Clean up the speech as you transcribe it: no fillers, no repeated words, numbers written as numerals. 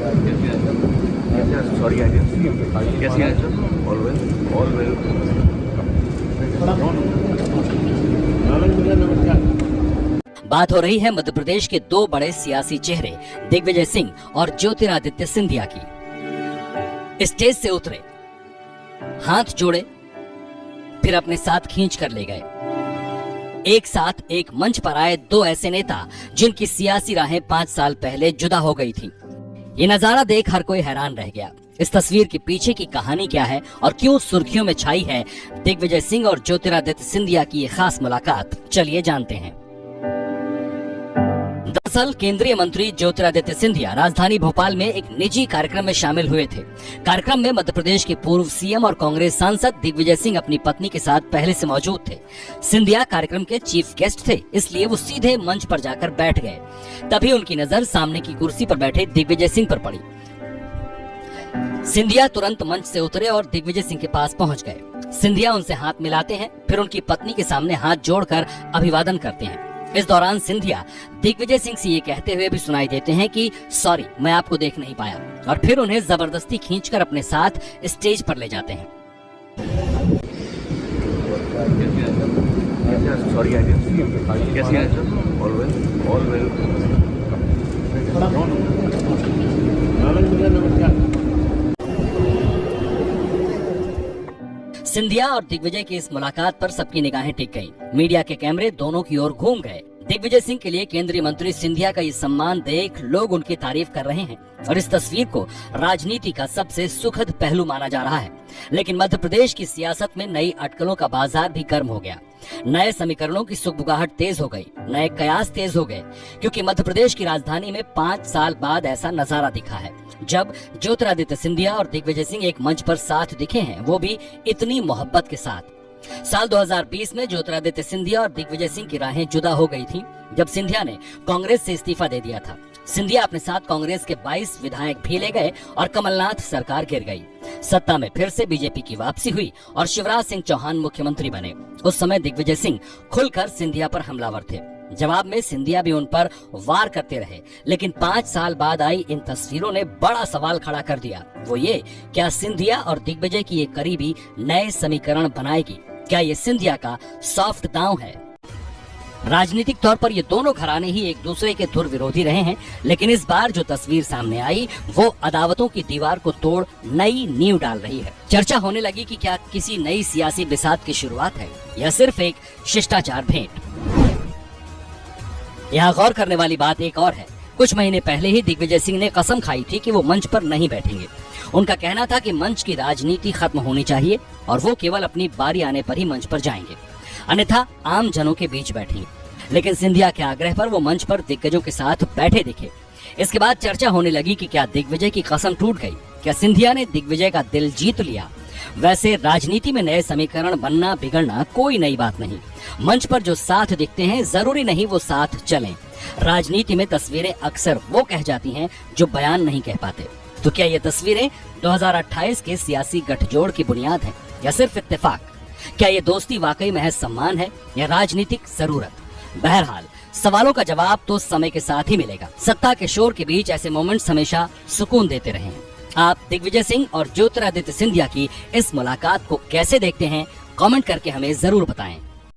Sorry, I didn't see him. कैसी हैं sir? All well, all well. बात हो रही है मध्य प्रदेश के दो बड़े सियासी चेहरे दिग्विजय सिंह और ज्योतिरादित्य सिंधिया की। स्टेज से उतरे, हाथ जोड़े, फिर अपने साथ खींच कर ले गए। एक साथ एक मंच पर आए दो ऐसे नेता जिनकी सियासी राहें 5 साल पहले जुदा हो गई थीं। ये नजारा देख हर कोई हैरान रह गया। इस तस्वीर के पीछे की कहानी क्या है और क्यों सुर्खियों में छाई है दिग्विजय सिंह और ज्योतिरादित्य सिंधिया की ये खास मुलाकात, चलिए जानते हैं। दरअसल केंद्रीय मंत्री ज्योतिरादित्य सिंधिया राजधानी भोपाल में एक निजी कार्यक्रम में शामिल हुए थे। कार्यक्रम में मध्य प्रदेश के पूर्व सीएम और कांग्रेस सांसद दिग्विजय सिंह अपनी पत्नी के साथ पहले से मौजूद थे। सिंधिया कार्यक्रम के चीफ गेस्ट थे, इसलिए वो सीधे मंच पर जाकर बैठ गए। तभी उनकी नजर सामने की कुर्सी पर बैठे दिग्विजय सिंह पर पड़ी। सिंधिया तुरंत मंच से उतरे और दिग्विजय सिंह के पास पहुंच गए। सिंधिया उनसे हाथ मिलाते हैं, फिर उनकी पत्नी के सामने हाथ जोड़कर अभिवादन करते हैं। इस दौरान सिंधिया दिग्विजय सिंह से ये कहते हुए भी सुनाई देते हैं कि सॉरी, मैं आपको देख नहीं पाया, और फिर उन्हें जबरदस्ती खींचकर अपने साथ स्टेज पर ले जाते हैं। Sorry, I didn't see him. कैसी हैं sir? All well, all well. Scindia और दिग्विजय की इस मुलाकात पर सबकी निगाहें टिक गईं। मीडिया के कैमरे दोनों की ओर घूम गए। दिग्विजय सिंह के लिए केंद्रीय मंत्री सिंधिया का ये सम्मान देख लोग उनकी तारीफ कर रहे हैं और इस तस्वीर को राजनीति का सबसे सुखद पहलू माना जा रहा है। लेकिन मध्य प्रदेश की सियासत में नई अटकलों का बाजार भी गर्म हो गया। नए समीकरणों की सुगबुगाहट तेज हो गई, नए कयास तेज हो गए, क्योंकि मध्य प्रदेश की राजधानी में 5 साल बाद ऐसा नजारा दिखा है जब ज्योतिरादित्य सिंधिया और दिग्विजय सिंह एक मंच पर साथ दिखे हैं, वो भी इतनी मोहब्बत के साथ। साल 2020 में ज्योतिरादित्य सिंधिया और दिग्विजय सिंह की राहें जुदा हो गई थी जब सिंधिया ने कांग्रेस से इस्तीफा दे दिया था। सिंधिया अपने साथ कांग्रेस के 22 विधायक भी ले गए और कमलनाथ सरकार गिर गई। सत्ता में फिर से बीजेपी की वापसी हुई और शिवराज सिंह चौहान मुख्यमंत्री बने। उस समय दिग्विजय सिंह खुलकर सिंधिया पर हमलावर थे। जवाब में सिंधिया भी उन पर वार करते रहे, लेकिन 5 साल बाद आई इन तस्वीरों ने बड़ा सवाल खड़ा कर दिया। वो ये, क्या सिंधिया और दिग्विजय की ये करीबी नए समीकरण बनाएगी? क्या ये सिंधिया का सॉफ्ट दांव है? राजनीतिक तौर पर ये दोनों घराने ही एक दूसरे के धुर विरोधी रहे हैं, लेकिन इस बार जो तस्वीर सामने आई वो अदावतों की दीवार को तोड़ नई नींव डाल रही है। चर्चा होने लगी कि क्या किसी नई सियासी बिसात की शुरुआत है या सिर्फ एक शिष्टाचार भेंट। यहाँ गौर करने वाली बात एक और है। कुछ महीने पहले ही दिग्विजय सिंह ने कसम खाई थी कि वो मंच पर नहीं बैठेंगे। उनका कहना था कि मंच की राजनीति खत्म होनी चाहिए और वो केवल अपनी बारी आने पर ही मंच पर जाएंगे, अन्यथा आम जनों के बीच बैठेंगे। लेकिन सिंधिया के आग्रह पर वो मंच पर दिग्गजों के साथ बैठे दिखे। इसके बाद चर्चा होने लगी कि क्या दिग्विजय की कसम टूट गई, क्या सिंधिया ने दिग्विजय का दिल जीत लिया। वैसे राजनीति में नए समीकरण बनना बिगड़ना कोई नई बात नहीं। मंच पर जो साथ दिखते हैं जरूरी नहीं वो साथ चलें। राजनीति में तस्वीरें अक्सर वो कह जाती हैं जो बयान नहीं कह पाते। तो क्या ये तस्वीरें 2028 के सियासी गठजोड़ की बुनियाद है या सिर्फ इत्तेफाक? क्या ये दोस्ती वाकई महज सम्मान है या राजनीतिक जरूरत? बहरहाल सवालों का जवाब तो समय के साथ ही मिलेगा। सत्ता के शोर के बीच ऐसे मोमेंट्स हमेशा सुकून देते रहे हैं। आप दिग्विजय सिंह और ज्योतिरादित्य सिंधिया की इस मुलाकात को कैसे देखते हैं? कमेंट करके हमें जरूर बताएं।